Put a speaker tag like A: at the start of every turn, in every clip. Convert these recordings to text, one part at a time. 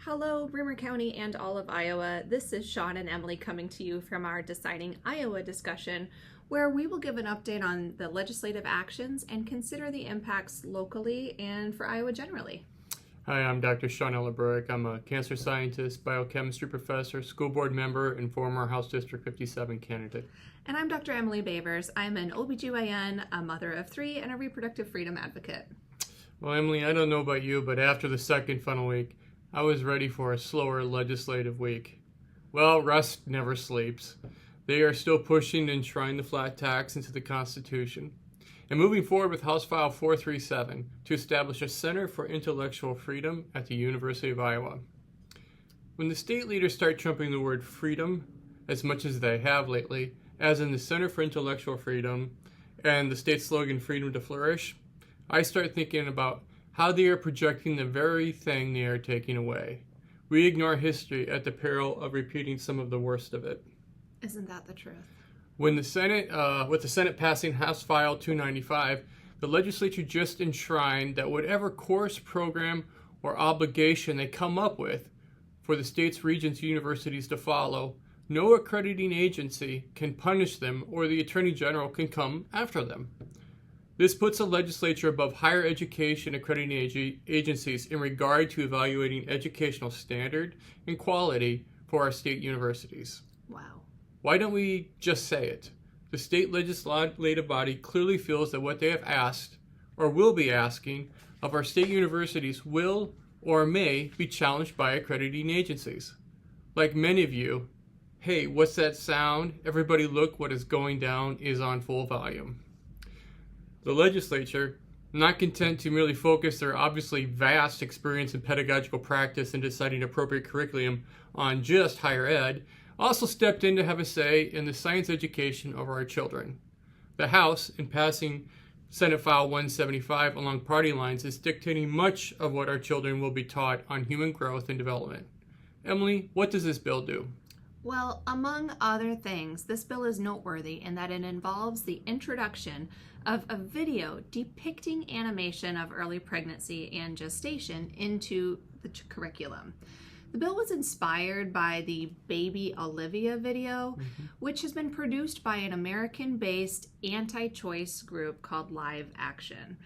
A: Hello, Bremer County and all of Iowa. This is Shawn and Emily coming to you from our Deciding Iowa discussion, where we will give an update on the legislative actions and consider the impacts locally and for Iowa generally.
B: Hi, I'm Dr. Shawn Ellerbroek. I'm a cancer scientist, biochemistry professor, school board member, and former House District 57 candidate.
A: And I'm Dr. Emily Boevers. I'm an OBGYN, a mother of three, and a reproductive freedom advocate.
B: Well, Emily, I don't know about you, but after the second funnel week, I was ready for a slower legislative week. Well, rest never sleeps. They are still pushing to enshrine the flat tax into the Constitution and moving forward with House File 437 to establish a Center for Intellectual Freedom at the University of Iowa. When the state leaders start trumping the word freedom as much as they have lately, as in the Center for Intellectual Freedom and the state slogan Freedom to Flourish, I start thinking about how they are projecting the very thing they are taking away. We ignore history at the peril of repeating some of the worst of it.
A: Isn't that the truth?
B: When the Senate, with the Senate passing House File 295, the legislature just enshrined that whatever course, program, or obligation they come up with for the state's regents' universities to follow, no accrediting agency can punish them or the Attorney General can come after them. This puts the legislature above higher education accrediting agencies in regard to evaluating educational standard and quality for our state universities.
A: Wow.
B: Why don't we just say it? The state legislative body clearly feels that what they have asked, or will be asking, of our state universities will or may be challenged by accrediting agencies. Like many of you, hey, what's that sound? Everybody look, what is going down is on full volume. The legislature, not content to merely focus their obviously vast experience in pedagogical practice and deciding appropriate curriculum on just higher ed, also stepped in to have a say in the science education of our children. The House, in passing Senate File 175 along party lines, is dictating much of what our children will be taught on human growth and development. Emily, what does this bill do?
A: Well, among other things, this bill is noteworthy in that it involves the introduction of a video depicting animation of early pregnancy and gestation into the curriculum. The bill was inspired by the Baby Olivia video, which has been produced by an American-based anti-choice group called Live Action.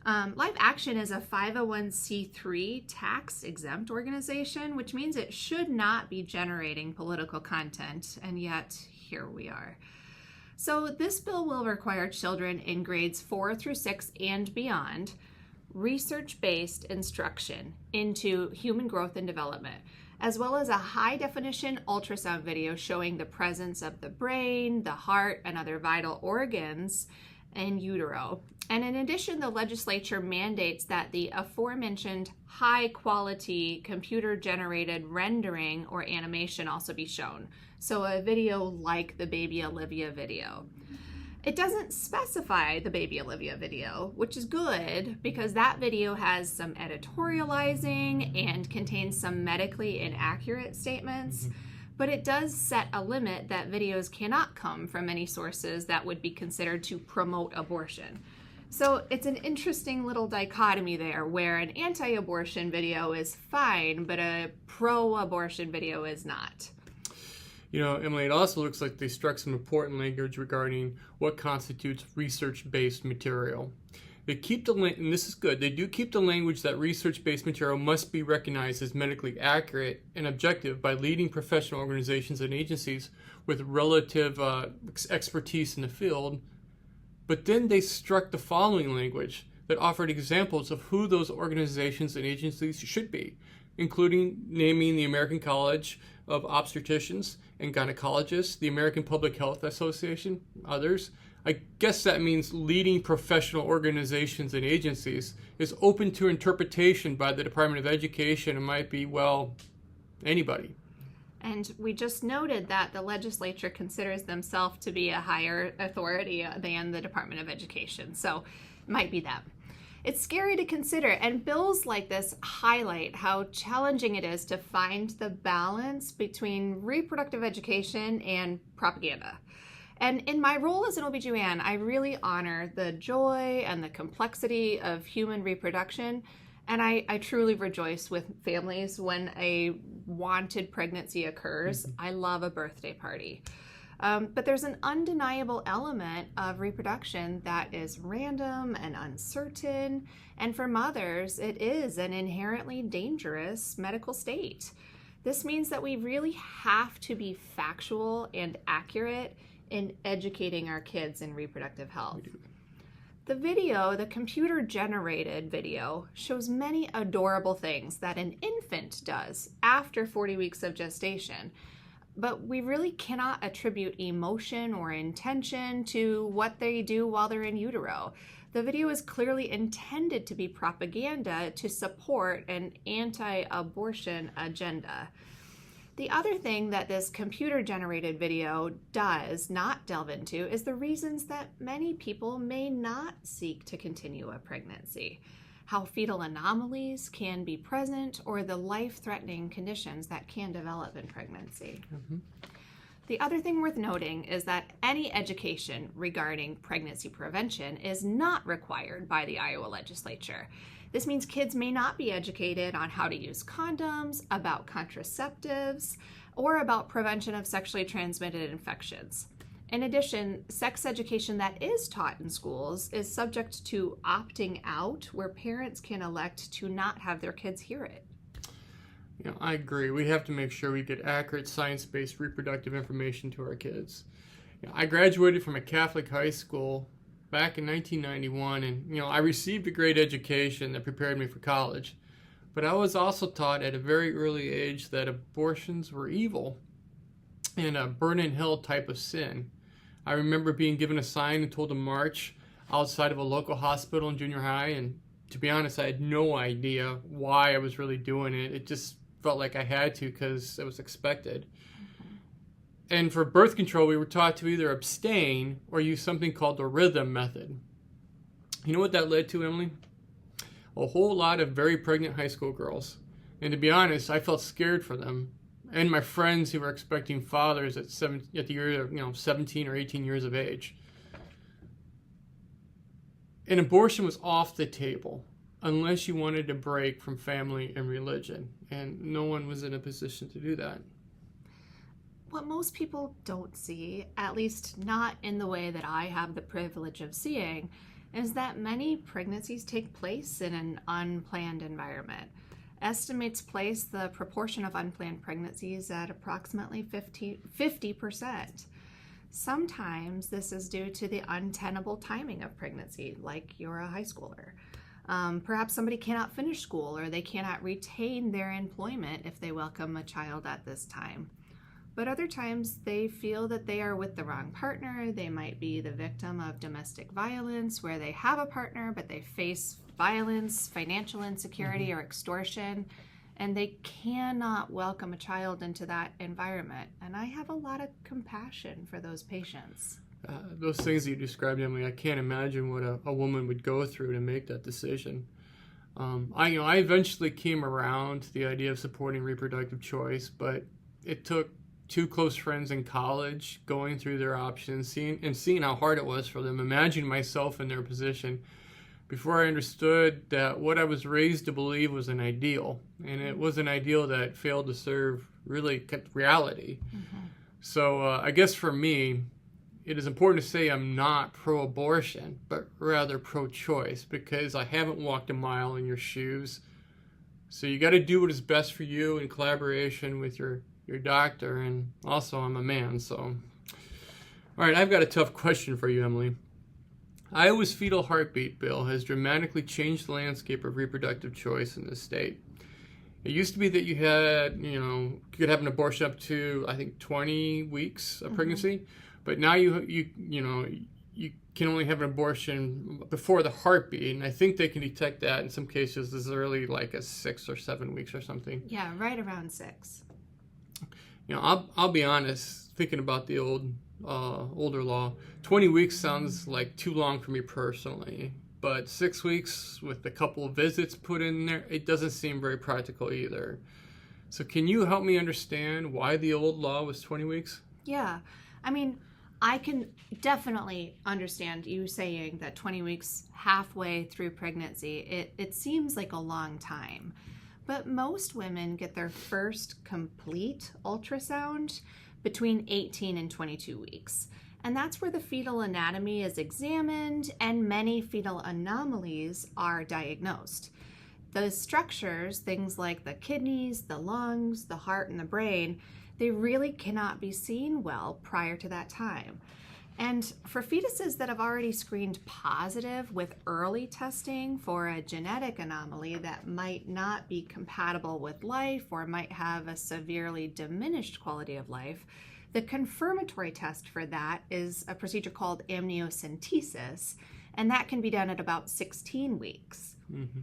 A: Live Action is a 501c3 tax-exempt organization, which means it should not be generating political content, and yet here we are. So this bill will require children in grades 4 through 6 and beyond research-based instruction into human growth and development, as well as a high-definition ultrasound video showing the presence of the brain, the heart, and other vital organs in utero. And in addition, the legislature mandates that the aforementioned high-quality computer-generated rendering or animation also be shown. So a video like the Baby Olivia video. It doesn't specify the Baby Olivia video, which is good because that video has some editorializing and contains some medically inaccurate statements. But it does set a limit that videos cannot come from any sources that would be considered to promote abortion. So it's an interesting little dichotomy there where an anti-abortion video is fine, but a pro-abortion video is not.
B: You know, Emily, it also looks like they struck some important language regarding what constitutes research-based material. They keep and this is good, they do keep the language that research-based material must be recognized as medically accurate and objective by leading professional organizations and agencies with relative expertise in the field. But then they struck the following language that offered examples of who those organizations and agencies should be, including naming the American College of Obstetricians and Gynecologists, the American Public Health Association, others. I guess that means leading professional organizations and agencies is open to interpretation by the Department of Education and might be, well, anybody.
A: And we just noted that the legislature considers themselves to be a higher authority than the Department of Education, so it might be them. It's scary to consider, and bills like this highlight how challenging it is to find the balance between reproductive education and propaganda. And in my role as an OBGYN, I really honor the joy and the complexity of human reproduction, And I truly rejoice with families when a wanted pregnancy occurs. I love a birthday party. But there's an undeniable element of reproduction that is random and uncertain. And for mothers, it is an inherently dangerous medical state. This means that we really have to be factual and accurate in educating our kids in reproductive health. The video, the computer-generated video, shows many adorable things that an infant does after 40 weeks of gestation. But we really cannot attribute emotion or intention to what they do while they're in utero. The video is clearly intended to be propaganda to support an anti-abortion agenda. The other thing that this computer-generated video does not delve into is the reasons that many people may not seek to continue a pregnancy, how fetal anomalies can be present, or the life-threatening conditions that can develop in pregnancy. The other thing worth noting is that any education regarding pregnancy prevention is not required by the Iowa legislature. This means kids may not be educated on how to use condoms, about contraceptives, or about prevention of sexually transmitted infections. In addition, sex education that is taught in schools is subject to opting out, where parents can elect to not have their kids hear it.
B: I agree. We have to make sure we get accurate science-based reproductive information to our kids. I graduated from a Catholic high school back in 1991, and I received a great education that prepared me for college. But I was also taught at a very early age that abortions were evil and a burn in hell type of sin. I remember being given a sign and told to march outside of a local hospital in junior high, and to be honest, I had no idea why I was really doing it. It just felt like I had to because it was expected. And for birth control, we were taught to either abstain or use something called the rhythm method. You know what that led to, Emily? A whole lot of very pregnant high school girls. And to be honest, I felt scared for them and my friends who were expecting fathers at the year of 17 or 18 years of age. An abortion was off the table unless you wanted to break from family and religion, and no one was in a position to do that.
A: What most people don't see, at least not in the way that I have the privilege of seeing, is that many pregnancies take place in an unplanned environment. Estimates place the proportion of unplanned pregnancies at approximately 50%. Sometimes this is due to the untenable timing of pregnancy, like you're a high schooler. Perhaps somebody cannot finish school, or they cannot retain their employment if they welcome a child at this time. But other times they feel that they are with the wrong partner. They might be the victim of domestic violence where they have a partner, but they face violence, financial insecurity, or extortion, and they cannot welcome a child into that environment. And I have a lot of compassion for those patients.
B: Those things that you described, Emily, I can't imagine what a woman would go through to make that decision. I eventually came around to the idea of supporting reproductive choice, but it took two close friends in college going through their options, seeing how hard it was for them, imagining myself in their position, before I understood that what I was raised to believe was an ideal, and it was an ideal that failed to serve really reality. So I guess for me, it is important to say I'm not pro-abortion, but rather pro-choice, because I haven't walked a mile in your shoes. So you got to do what is best for you in collaboration with your doctor, and also I'm a man, so. All right, I've got a tough question for you, Emily. Iowa's fetal heartbeat bill has dramatically changed the landscape of reproductive choice in this state. It used to be that you had, you could have an abortion up to, I think, 20 weeks of pregnancy, but now you can only have an abortion before the heartbeat, and I think they can detect that in some cases as early like as 6 or 7 weeks or something.
A: Yeah, right around 6.
B: I'll be honest, thinking about the older law, 20 weeks sounds like too long for me personally, but 6 weeks with a couple of visits put in there, it doesn't seem very practical either. So can you help me understand why the old law was 20 weeks?
A: Yeah, I mean, I can definitely understand you saying that 20 weeks halfway through pregnancy, it seems like a long time. But most women get their first complete ultrasound between 18 and 22 weeks. And that's where the fetal anatomy is examined and many fetal anomalies are diagnosed. The structures, things like the kidneys, the lungs, the heart, and the brain, they really cannot be seen well prior to that time. And for fetuses that have already screened positive with early testing for a genetic anomaly that might not be compatible with life or might have a severely diminished quality of life, the confirmatory test for that is a procedure called amniocentesis, and that can be done at about 16 weeks. Mm-hmm.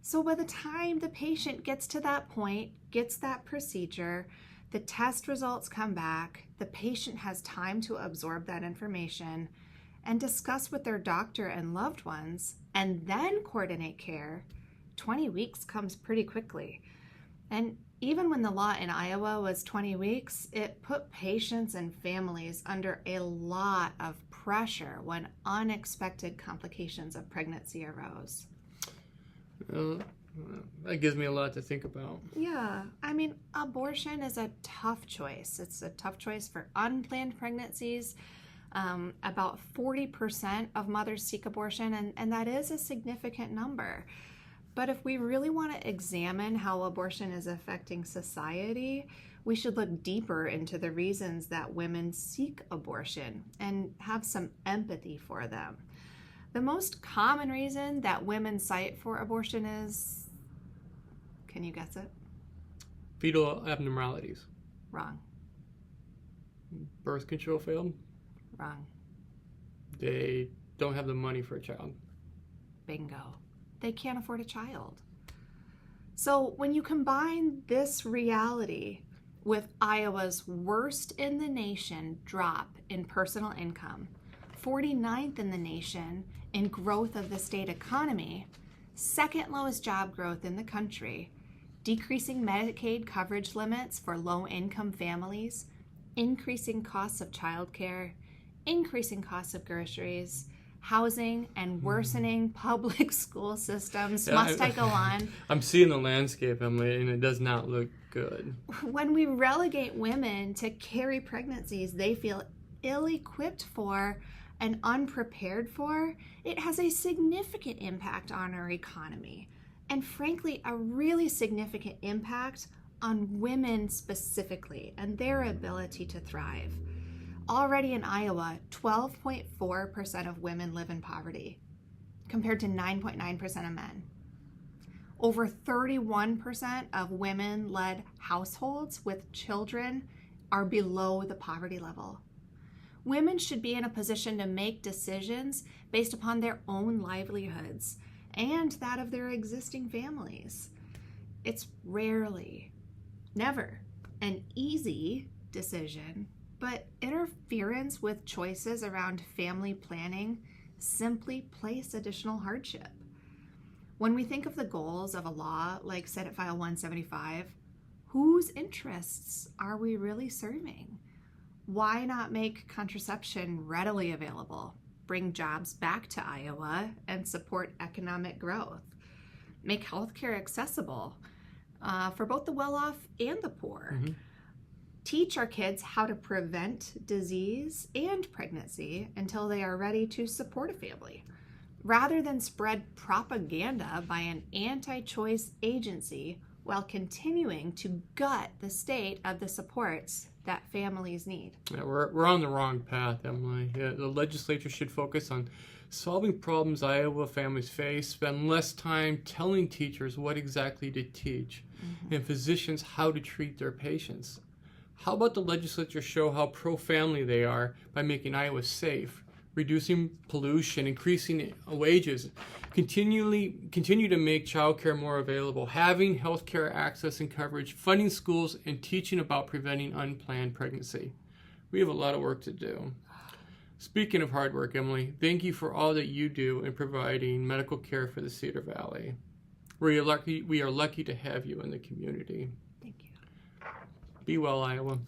A: So by the time the patient gets to that point, gets that procedure, the test results come back, the patient has time to absorb that information and discuss with their doctor and loved ones, and then coordinate care. 20 weeks comes pretty quickly. And even when the law in Iowa was 20 weeks, it put patients and families under a lot of pressure when unexpected complications of pregnancy arose.
B: That gives me a lot to think about.
A: Yeah, I mean, abortion is a tough choice. It's a tough choice for unplanned pregnancies. About 40% of mothers seek abortion, and that is a significant number. But if we really want to examine how abortion is affecting society, we should look deeper into the reasons that women seek abortion and have some empathy for them. The most common reason that women cite for abortion is, can you guess it?
B: Fetal abnormalities.
A: Wrong.
B: Birth control failed.
A: Wrong.
B: They don't have the money for a child.
A: Bingo. They can't afford a child. So when you combine this reality with Iowa's worst in the nation drop in personal income, 49th in the nation in growth of the state economy, second lowest job growth in the country, decreasing Medicaid coverage limits for low-income families, increasing costs of childcare, increasing costs of groceries, housing, and worsening public school systems. I go on?
B: I'm seeing the landscape, Emily, and it does not look good.
A: When we relegate women to carry pregnancies they feel ill-equipped for and unprepared for, it has a significant impact on our economy. And frankly, a really significant impact on women specifically and their ability to thrive. Already in Iowa, 12.4% of women live in poverty, compared to 9.9% of men. Over 31% of women-led households with children are below the poverty level. Women should be in a position to make decisions based upon their own livelihoods and that of their existing families. It's rarely, never, an easy decision, but interference with choices around family planning simply place additional hardship. When we think of the goals of a law like Senate File 175, whose interests are we really serving? Why not make contraception readily available, bring jobs back to Iowa, and support economic growth? Make healthcare accessible for both the well-off and the poor. Mm-hmm. Teach our kids how to prevent disease and pregnancy until they are ready to support a family, rather than spread propaganda by an anti-choice agency while continuing to gut the state of the supports that families need.
B: Yeah, we're on the wrong path, Emily. Yeah, the legislature should focus on solving problems Iowa families face, spend less time telling teachers what exactly to teach, and physicians how to treat their patients. How about the legislature show how pro-family they are by making Iowa safe, reducing pollution, increasing wages, continue to make childcare more available, having healthcare access and coverage, funding schools, and teaching about preventing unplanned pregnancy. We have a lot of work to do. Speaking of hard work, Emily, thank you for all that you do in providing medical care for the Cedar Valley. We are lucky to have you in the community.
A: Thank you.
B: Be well, Iowa.